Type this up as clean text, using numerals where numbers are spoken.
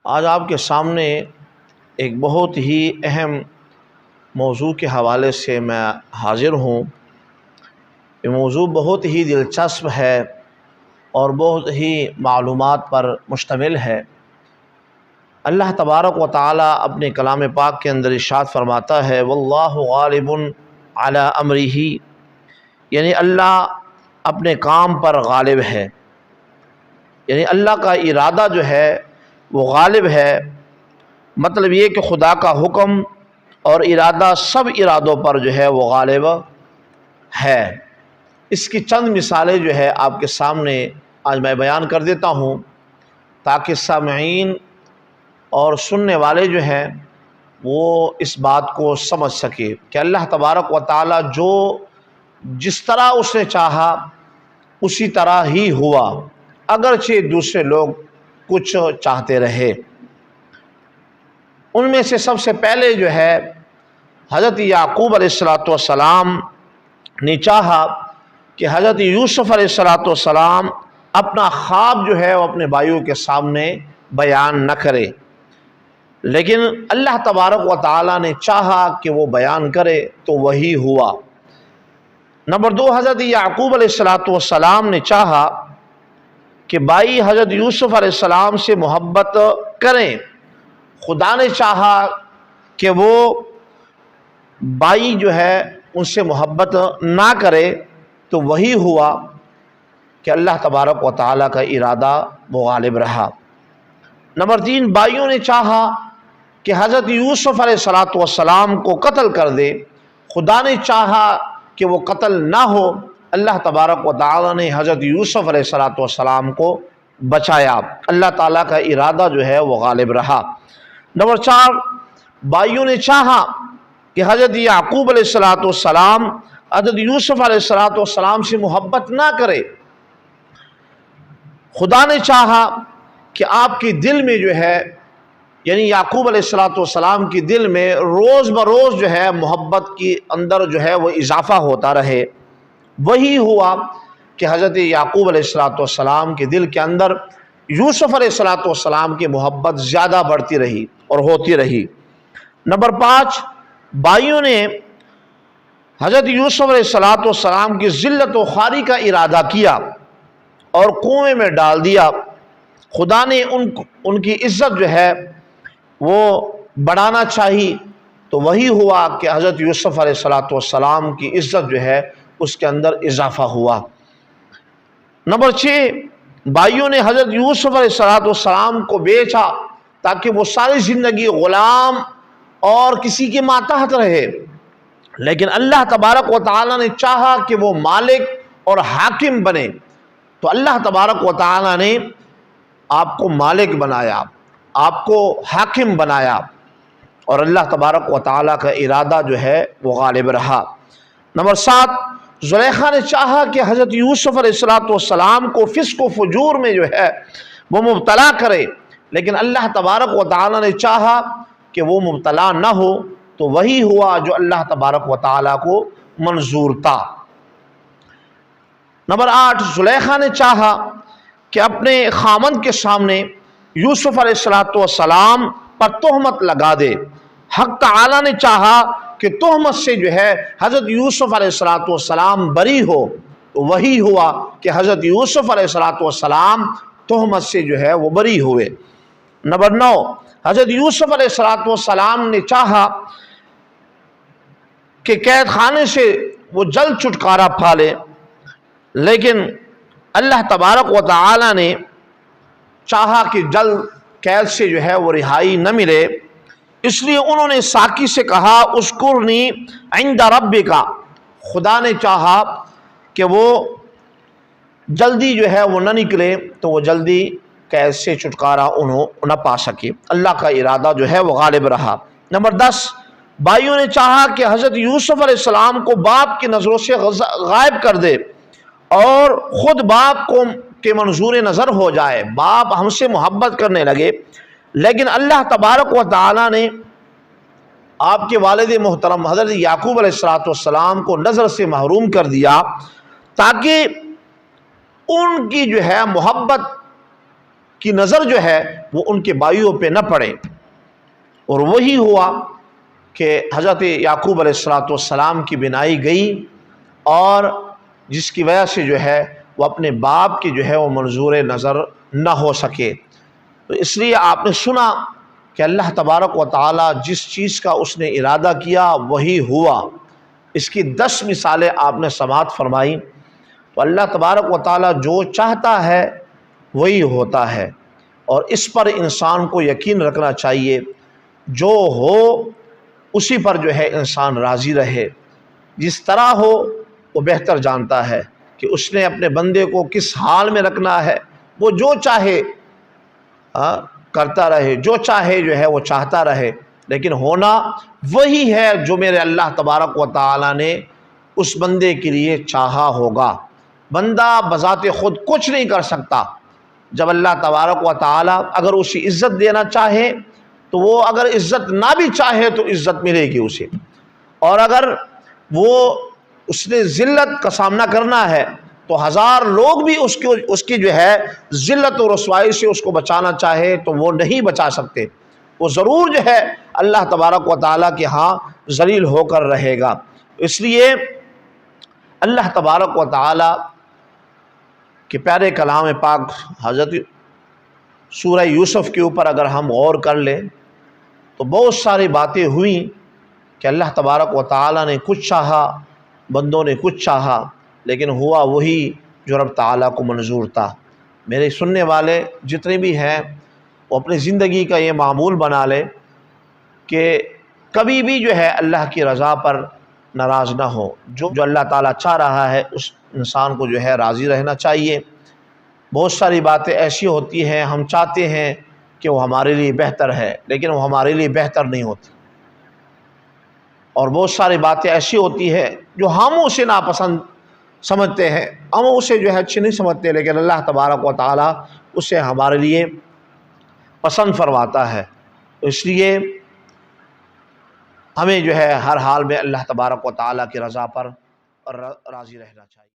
آج آپ کے سامنے ایک بہت ہی اہم موضوع کے حوالے سے میں حاضر ہوں۔ یہ موضوع بہت ہی دلچسپ ہے اور بہت ہی معلومات پر مشتمل ہے۔ اللہ تبارک و تعالی اپنے کلام پاک کے اندر ارشاد فرماتا ہے واللہ غالب علی امرہ، یعنی اللہ اپنے کام پر غالب ہے، یعنی اللہ کا ارادہ جو ہے وہ غالب ہے۔ مطلب یہ کہ خدا کا حکم اور ارادہ سب ارادوں پر جو ہے وہ غالب ہے۔ اس کی چند مثالیں جو ہے آپ کے سامنے آج میں بیان کر دیتا ہوں تاکہ سامعین اور سننے والے جو ہیں وہ اس بات کو سمجھ سکے کہ اللہ تبارک و تعالی جو جس طرح اس نے چاہا اسی طرح ہی ہوا، اگرچہ دوسرے لوگ کچھ چاہتے رہے۔ ان میں سے سب سے پہلے جو ہے حضرت یعقوب علیہ السلام نے چاہا کہ حضرت یوسف علیہ السلام اپنا خواب جو ہے وہ اپنے بھائیوں کے سامنے بیان نہ کرے، لیکن اللہ تبارک و تعالی نے چاہا کہ وہ بیان کرے تو وہی ہوا۔ نمبر 2، حضرت یعقوب علیہ السلام نے چاہا کہ بھائی حضرت یوسف علیہ السلام سے محبت کریں، خدا نے چاہا کہ وہ بھائی جو ہے ان سے محبت نہ کرے تو وہی ہوا کہ اللہ تبارک و تعالیٰ کا ارادہ وہ غالب رہا۔ نمبر 3، بھائیوں نے چاہا کہ حضرت یوسف علیہ السلام کو قتل کر دے، خدا نے چاہا کہ وہ قتل نہ ہو، اللہ تبارک و تعالیٰ نے حضرت یوسف علیہ السلام کو بچایا، اللہ تعالیٰ کا ارادہ جو ہے وہ غالب رہا۔ نمبر 4، بھائیوں نے چاہا کہ حضرت یعقوب علیہ السلام حضرت یوسف علیہ السلام سے محبت نہ کرے، خدا نے چاہا کہ آپ کے دل میں جو ہے یعنی یعقوب علیہ السلام کے دل میں روز بروز جو ہے محبت کے اندر جو ہے وہ اضافہ ہوتا رہے۔ وہی ہوا کہ حضرت یعقوب علیہ السلام کے دل کے اندر یوسف علیہ السلام کی محبت زیادہ بڑھتی رہی اور ہوتی رہی۔ نمبر 5، بھائیوں نے حضرت یوسف علیہ السلام کی ذلت و خواری کا ارادہ کیا اور کنویں میں ڈال دیا، خدا نے ان کی عزت جو ہے وہ بڑھانا چاہی تو وہی ہوا کہ حضرت یوسف علیہ السلام کی عزت جو ہے اس کے اندر اضافہ ہوا۔ نمبر 6، بھائیوں نے حضرت یوسف علیہ السلام کو بیچا تاکہ وہ ساری زندگی غلام اور کسی کے ماتحت رہے، لیکن اللہ تبارک و تعالیٰ نے چاہا کہ وہ مالک اور حاکم بنے، تو اللہ تبارک و تعالیٰ نے آپ کو مالک بنایا، آپ کو حاکم بنایا، اور اللہ تبارک و تعالیٰ کا ارادہ جو ہے وہ غالب رہا۔ نمبر 7، زلیخا نے چاہا کہ حضرت یوسف علیہ السلام کو فسق و فجور میں جو ہے وہ مبتلا کرے، لیکن اللہ تبارک و تعالیٰ نے چاہا کہ وہ مبتلا نہ ہو تو وہی ہوا جو اللہ تبارک و تعالیٰ کو منظور تھا۔ نمبر 8، زلیخا نے چاہا کہ اپنے خامند کے سامنے یوسف علیہ السلام پر تہمت لگا دے، حق تعالیٰ نے چاہا کہ تہمت سے جو ہے حضرت یوسف علیہ السلام بری ہو تو وہی ہوا کہ حضرت یوسف علیہ السلام تہمت سے جو ہے وہ بری ہوئے۔ نمبر 9، حضرت یوسف علیہ السلام نے چاہا کہ قید خانے سے وہ جلد چھٹکارا پا لے، لیکن اللہ تبارک و تعالی نے چاہا کہ جلد قید سے جو ہے وہ رہائی نہ ملے، اس لیے انہوں نے ساقی سے کہا اذکرنی عند ربک، خدا نے چاہا کہ وہ جلدی جو ہے وہ نہ نکلے تو وہ جلدی قید سے چھٹکارا انہوں نہ پا سکے، اللہ کا ارادہ جو ہے وہ غالب رہا۔ نمبر 10، بھائیوں نے چاہا کہ حضرت یوسف علیہ السلام کو باپ کی نظروں سے غائب کر دے اور خود باپ کو کے منظور نظر ہو جائے، باپ ہم سے محبت کرنے لگے، لیکن اللہ تبارک و تعالی نے آپ کے والد محترم حضرت یعقوب علیہ السلام کو نظر سے محروم کر دیا تاکہ ان کی جو ہے محبت کی نظر جو ہے وہ ان کے بھائیوں پہ نہ پڑے۔ اور وہی ہوا کہ حضرت یعقوب علیہ السلام کی بینائی گئی، اور جس کی وجہ سے جو ہے وہ اپنے باپ کی جو ہے وہ منظور نظر نہ ہو سکے۔ تو اس لیے آپ نے سنا کہ اللہ تبارک و تعالی جس چیز کا اس نے ارادہ کیا وہی ہوا۔ اس کی 10 مثالیں آپ نے سماعت فرمائی۔ تو اللہ تبارک و تعالی جو چاہتا ہے وہی ہوتا ہے، اور اس پر انسان کو یقین رکھنا چاہیے، جو ہو اسی پر جو ہے انسان راضی رہے۔ جس طرح ہو وہ بہتر جانتا ہے کہ اس نے اپنے بندے کو کس حال میں رکھنا ہے، وہ جو چاہے کرتا رہے، جو چاہے جو ہے وہ چاہتا رہے، لیکن ہونا وہی ہے جو میرے اللہ تبارک و تعالی نے اس بندے کے لیے چاہا ہوگا۔ بندہ بذات خود کچھ نہیں کر سکتا۔ جب اللہ تبارک و تعالی اگر اسی عزت دینا چاہے تو وہ اگر عزت نہ بھی چاہے تو عزت ملے گی اسے، اور اگر وہ اس نے ذلت کا سامنا کرنا ہے تو 1000 لوگ بھی اس کی جو ہے ذلت و رسوائی سے اس کو بچانا چاہے تو وہ نہیں بچا سکتے، وہ ضرور جو ہے اللہ تبارک و تعالیٰ کے ہاں ذلیل ہو کر رہے گا۔ اس لیے اللہ تبارک و تعالیٰ کے پیارے کلام پاک حضرت سورہ یوسف کے اوپر اگر ہم غور کر لیں تو بہت ساری باتیں ہوئیں کہ اللہ تبارک و تعالیٰ نے کچھ چاہا، بندوں نے کچھ چاہا، لیکن ہوا وہی جو رب تعالیٰ کو منظور تھا۔ میرے سننے والے جتنے بھی ہیں وہ اپنی زندگی کا یہ معمول بنا لے کہ کبھی بھی جو ہے اللہ کی رضا پر ناراض نہ ہو۔ جو اللہ تعالیٰ چاہ رہا ہے اس انسان کو جو ہے راضی رہنا چاہیے۔ بہت ساری باتیں ایسی ہوتی ہیں ہم چاہتے ہیں کہ وہ ہمارے لیے بہتر ہے، لیکن وہ ہمارے لیے بہتر نہیں ہوتی، اور بہت ساری باتیں ایسی ہوتی ہیں جو ہم اسے ناپسند سمجھتے ہیں، ہم اسے جو ہے اچھی نہیں سمجھتے، لیکن اللہ تبارک و تعالیٰ اسے ہمارے لیے پسند فرماتا ہے۔ اس لیے ہمیں جو ہے ہر حال میں اللہ تبارک و تعالیٰ کی رضا پر راضی رہنا چاہیے۔